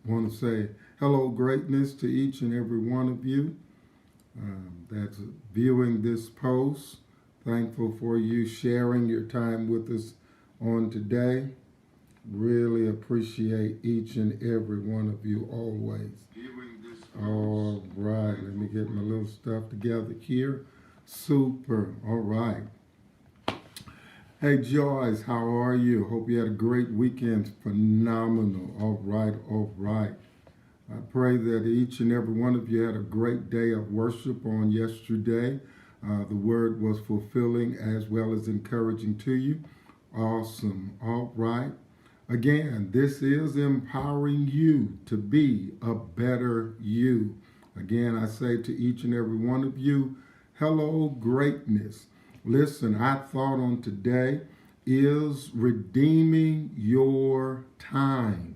want to say hello, greatness, to each and every one of you that's viewing this post. Thankful for you sharing your time with us on today. Really appreciate each and every one of you always. All right, let me get my little stuff together here. Super. All right. Hey Joyce, how are you? Hope you had a great weekend. Phenomenal. All right, all right. I pray that each and every one of you had a great day of worship on yesterday. The word was fulfilling as well as encouraging to you. Awesome. All right. Again, this is empowering you to be a better you. Again, I say to each and every one of you, hello, greatness. Listen, our thought on today is redeeming your time.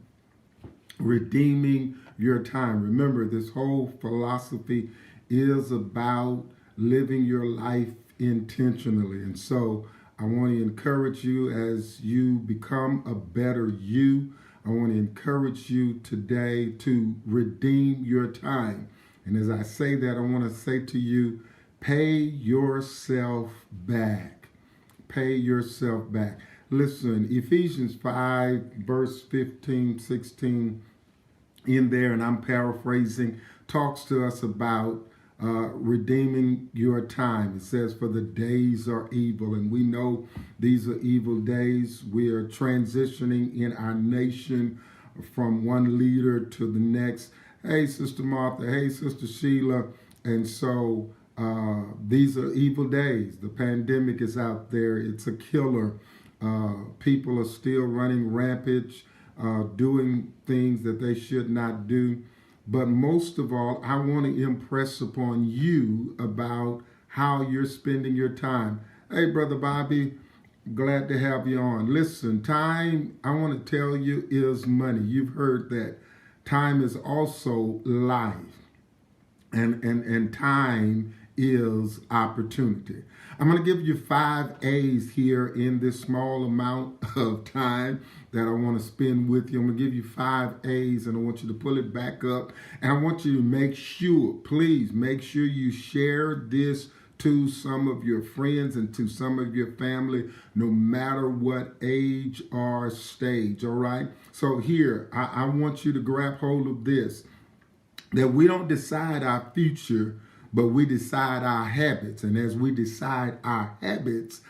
Redeeming your time. Remember, this whole philosophy is about living your life intentionally. And so I want to encourage you as you become a better you. I want to encourage you today to redeem your time. And as I say that, I want to say to you, pay yourself back. Pay yourself back. Listen, Ephesians 5, verse 15, 16, in there, and I'm paraphrasing, talks to us about redeeming your time. It says, for the days are evil, and we know these are evil days. We are transitioning in our nation from one leader to the next. Hey, Sister Martha. Hey, Sister Sheila. And so these are evil days. The pandemic is out there. It's a killer. People are still running rampant, doing things that they should not do. But most of all, I want to impress upon you about how you're spending your time. Hey, Brother Bobby, glad to have you on. Listen, time, I want to tell you, is money. You've heard that. Time is also life. And time is opportunity. I'm going to give you 5 A's here in this small amount of time that I want to spend with you. I'm going to give you 5 A's, and I want you to pull it back up. And I want you to make sure, please make sure you share this to some of your friends and to some of your family, no matter what age or stage, all right? So here, I want you to grab hold of this, that we don't decide our future, but we decide our habits. And as we decide our habits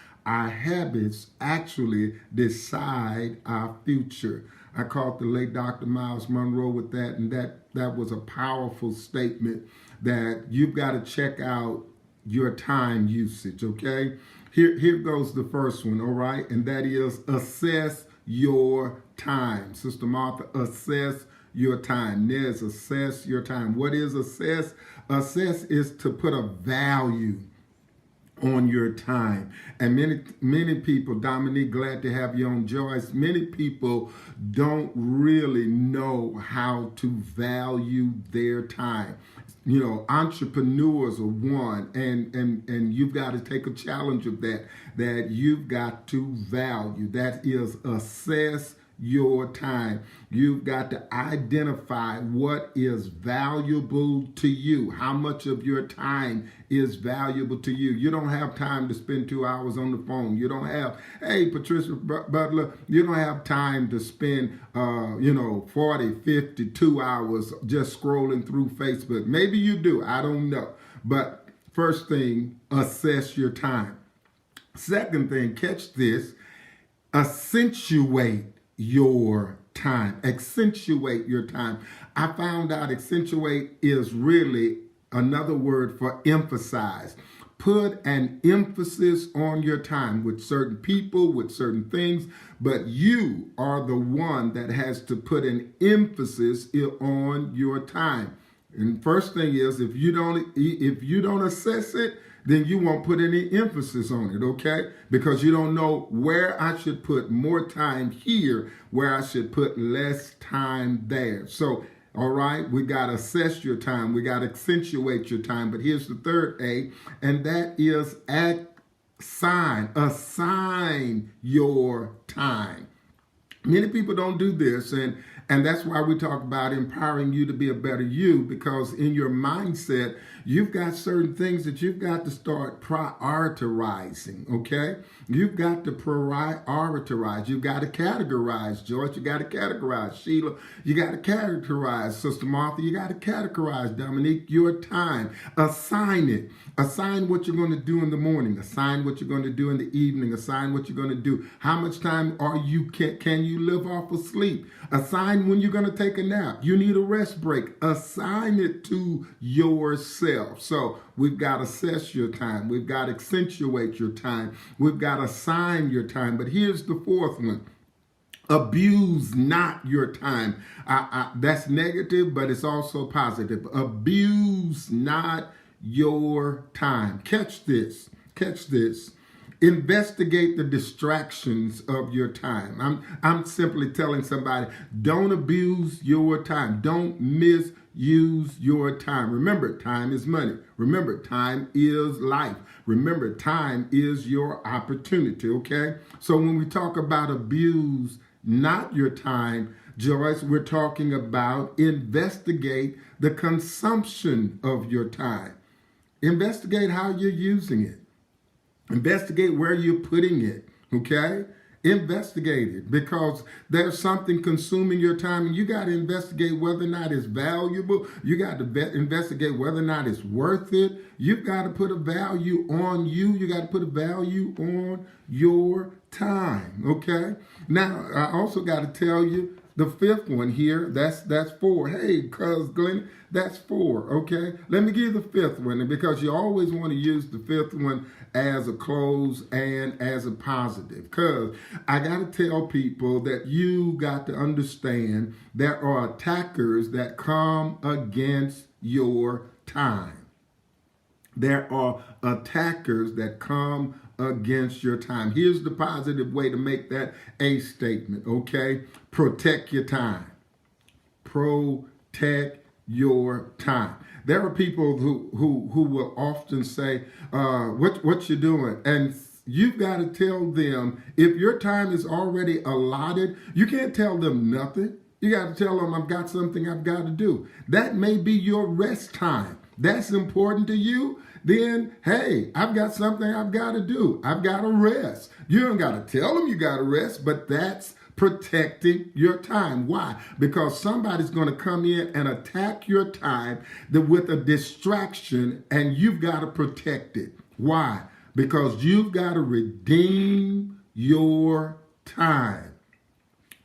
actually decide our future. I caught the late Dr. Miles Monroe with that, and that was a powerful statement that you've got to check out your time usage, okay? Here goes the first one, all right? And that is assess your time. Sister Martha, assess your time. Nez, assess your time. What is assess? Assess is to put a value on your time. And many people, Dominique, glad to have you on. Joyce, many people don't really know how to value their time. You know, entrepreneurs are one, and you've got to take a challenge of that you've got to value. That is assess your time. You've got to identify what is valuable to you. How much of your time is valuable to you? You don't have time to spend 2 hours on the phone. You don't have, hey, Patricia Butler, you don't have time to spend, 40, 50, 2 hours just scrolling through Facebook. Maybe you do. I don't know. But first thing, assess your time. Second thing, catch this, accentuate your time. Accentuate your time. I found out accentuate is really another word for emphasize. Put an emphasis on your time with certain people, with certain things, but you are the one that has to put an emphasis on your time. And first thing is, if you don't assess it, then you won't put any emphasis on it, okay? Because you don't know where I should put more time here, where I should put less time there. So, all right, we got to assess your time. We got to accentuate your time. But here's the third A, and that is assign your time. Many people don't do this, and And that's why we talk about empowering you to be a better you, because in your mindset, you've got certain things that you've got to start prioritizing, okay? You've got to prioritize. You've got to categorize. George, you got to categorize. Sheila, you got to categorize. Sister Martha, you got to categorize. Dominique, your time. Assign it. Assign what you're going to do in the morning. Assign what you're going to do in the evening. Assign what you're going to do. How much time can you live off of sleep? Assign when you're going to take a nap. You need a rest break. Assign it to yourself. So we've got to assess your time. We've got to accentuate your time. We've got to assign your time. But here's the fourth one. Abuse not your time. That's negative, but it's also positive. Abuse not your time. Catch this. Catch this. Investigate the distractions of your time. I'm simply telling somebody, don't abuse your time. Don't misuse your time. Remember, time is money. Remember, time is life. Remember, time is your opportunity, okay? So when we talk about abuse not your time, Joyce, we're talking about investigate the consumption of your time. Investigate how you're using it. Investigate where you're putting it, okay? Investigate it, because there's something consuming your time, and you got to investigate whether or not it's valuable. You got to investigate whether or not it's worth it. You've got to put a value on you. You got to put a value on your time, okay? Now, I also got to tell you, the fifth one here, that's 4. Hey, cuz Glenn, that's 4, okay? Let me give you the fifth one, because you always want to use the fifth one as a close and as a positive. Because I got to tell people that you got to understand there are attackers that come against your time. There are attackers that come against your time. Here's the positive way to make that a statement, okay? Protect your time. Protect your time. There are people who will often say, what you doing? And you've got to tell them, if your time is already allotted, you can't tell them nothing. You got to tell them, I've got something I've got to do. That may be your rest time. That's important to you. Then, hey, I've got something I've got to do. I've got to rest. You don't got to tell them you got to rest, but that's protecting your time. Why? Because somebody's going to come in and attack your time with a distraction, and you've got to protect it. Why? Because you've got to redeem your time.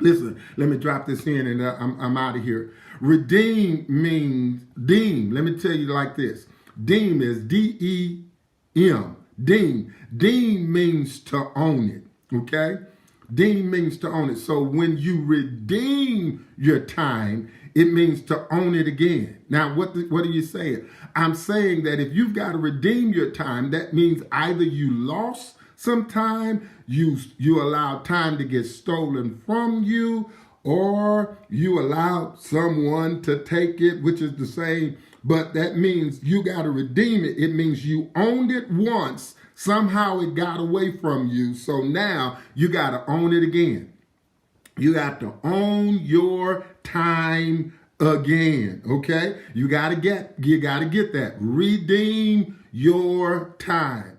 Listen, let me drop this in and I'm out of here. Redeem means, deem, let me tell you like this. Deem is D-E-M. Deem. Deem means to own it, okay? Deem means to own it. So when you redeem your time, it means to own it again. Now, what are you saying? I'm saying that if you've got to redeem your time, that means either you lost some time, you allowed time to get stolen from you, or you allowed someone to take it, which is the same, but that means you got to redeem it. It means you owned it once, somehow it got away from you, so now you got to own it again. You got to own your time again, okay? You got to get that. Redeem your time.